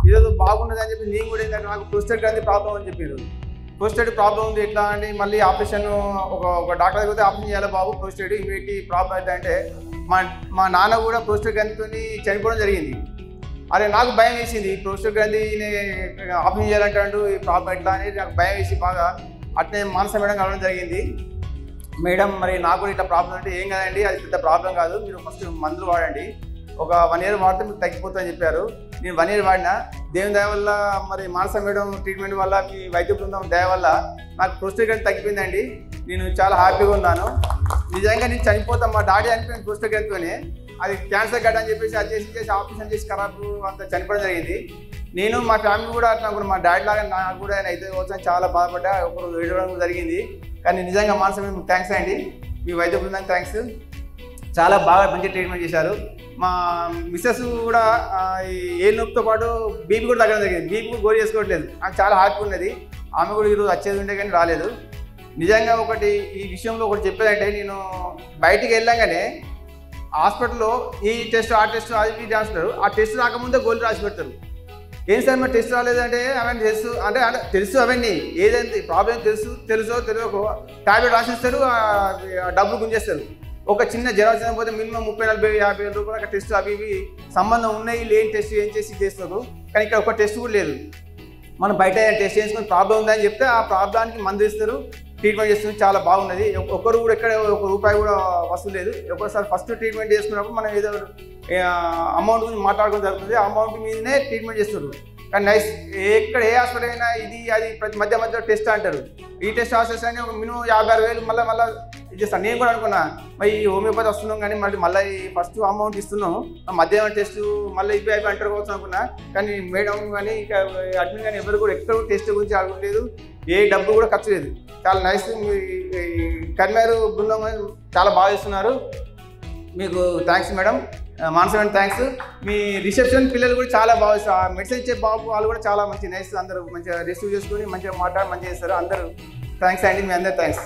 ఇదేదో బాగున్నది అని చెప్పి నేను కూడా ఏంటంటే నాకు ప్రోస్టేట్ గ్రంథి ప్రాబ్లం అని చెప్పారు. ప్రోస్టేట్ ప్రాబ్లం ఉంది ఎట్లా అంటే మళ్ళీ ఆపరేషన్ ఒక డాక్టర్ దగ్గర ఆపరేషన్ చేయాలి బాబు ప్రోస్టేట్ ఇమీడియట్లీ ప్రాబ్లం అవుతుందంటే మా నాన్న కూడా ప్రోస్టేట్ గ్రంథితో చనిపోవడం జరిగింది. అరే నాకు భయం వేసింది ప్రోస్టేట్ గ్రంథిని ఆపరేషన్ చేయాలంటాడు ఈ ప్రాబ్లం ఎట్లా అనేది నాకు భయం వేసి బాగా అట్నే మానస మేడం కలవడం జరిగింది. మేడం మరి నాకు కూడా ఇట్లా ప్రాబ్లం అంటే ఏం కాదండి అది పెద్ద ప్రాబ్లం కాదు, మీరు ఫస్ట్ మందులు వాడండి, ఒక 1 year వాడితే మీకు తగ్గిపోతుందని చెప్పారు. నేను 1 year వాడినా. దేవుని దయ వల్ల మరి మానస మేడం ట్రీట్మెంట్ వల్ల మీ వైద్య బృందం దయ వల్ల నాకు ప్రోస్టేట్ గ్రంథి తగ్గిపోయిందండి. నేను చాలా హ్యాపీగా ఉన్నాను. నిజంగా నేను చనిపోతాను, మా డాడీ చనిపోయింది ప్రోస్టేట్ గ్రంథితోనే, అది క్యాన్సర్ గడ్డ అని చెప్పేసి అది చేసి ఆపరేషన్ చేసి ఖరాబ్ అంత చనిపోవడం జరిగింది. నేను మా ఫ్యామిలీ కూడా అట్లా కూడా మా డాడీ లాగా నాకు కూడా ఆయన అయితే వచ్చాను చాలా బాధపడ్డా, ఒకరోజు ఏడవడం కూడా జరిగింది. కానీ నిజంగా మానస మేడం థ్యాంక్స్ అండి, మీ వైద్య బృందానికి థ్యాంక్స్, చాలా బాగా మంచి ట్రీట్మెంట్ చేశారు. మా మిస్సెస్ కూడా ఏ నొప్పితో పాటు బీపీ కూడా తగ్గడం జరిగింది, బీపీ కూడా గోరి చేసుకోవట్లేదు, నాకు చాలా హ్యాపీ ఉన్నది. ఆమె కూడా ఈరోజు వచ్చేది ఉండే కానీ రాలేదు. నిజంగా ఒకటి ఈ విషయంలో ఒకటి చెప్పేదంటే నేను బయటికి వెళ్ళగానే హాస్పిటల్లో ఈ టెస్ట్ ఆ టెస్ట్ అది రాస్తారు, ఆ టెస్ట్ రాకముందే గోళీ రాసి పెడతారు. ఏం సార్ మరి టెస్ట్ రాలేదంటే అవన్నీ తెలుసు అంటే తెలుసు అవన్నీ ఏదైంది ప్రాబ్లం తెలుసో తెలియకో టాబ్లెట్ రాసిస్తారు, డబ్బులు గుంజేస్తారు. ఒక చిన్న జ్వరం పోతే మినిమం 30-40-50 రూపాయలు అక్కడ టెస్ట్ అవి ఇవి సంబంధం ఉన్నాయి లేని టెస్ట్ ఏం చేసి చేస్తారు. కానీ ఇక్కడ ఒక టెస్ట్ కూడా లేదు. మనం బయట టెస్ట్ చేసుకుని ప్రాబ్లం ఉందని చెప్తే ఆ ప్రాబ్లానికి మందు ఇస్తారు, ట్రీట్మెంట్ చేస్తుంది, చాలా బాగున్నది. ఒకరు కూడా ఎక్కడ ₹1 కూడా వసూలు లేదు. ఒకసారి ఫస్ట్ ట్రీట్మెంట్ చేసుకున్నప్పుడు మనం ఏదో అమౌంట్ గురించి మాట్లాడుకోవడం జరుగుతుంది, ఆ అమౌంట్ మీదనే ట్రీట్మెంట్ చేస్తారు. కానీ నైస్ ఎక్కడ ఏ హాస్పిటల్ అయినా ఇది అది ప్రతి మధ్య టెస్ట్ అంటారు. ఈ టెస్ట్ హాస్పిటల్స్ అని ఒక మినిమం 56,000 మళ్ళీ ఇచ్చేస్తాను. నేను కూడా అనుకున్నా మరి హోమియోపతి వస్తున్నాం కానీ మళ్ళీ ఫస్ట్ అమౌంట్ ఇస్తున్నాం, మధ్యాహ్నం టెస్ట్ మళ్ళీ ఇవి అవి అంటారు కావచ్చు అనుకున్నా. కానీ మేడం కానీ ఇక అడ్మిన్ కానీ ఎవరు కూడా ఎక్కడ టెస్ట్ గురించి అడగలేదు, ఏ డబ్బు కూడా ఖర్చు లేదు. చాలా నైస్, మీ కర్మేరు బృందం చాలా బాగా ఇస్తున్నారు, మీకు థ్యాంక్స్ మేడం. మానస మేడం థ్యాంక్స్. మీ రిసెప్షన్ పిల్లలు కూడా చాలా బాగా మెడిసిన్ ఇచ్చే బాబు వాళ్ళు కూడా చాలా మంచి నైస్, అందరూ మంచిగా రిసీవ్ చేసుకొని మంచిగా మాట్లాడి మంచిగా చేస్తారు అందరూ. థ్యాంక్స్ అండి, మీ అందరూ థ్యాంక్స్.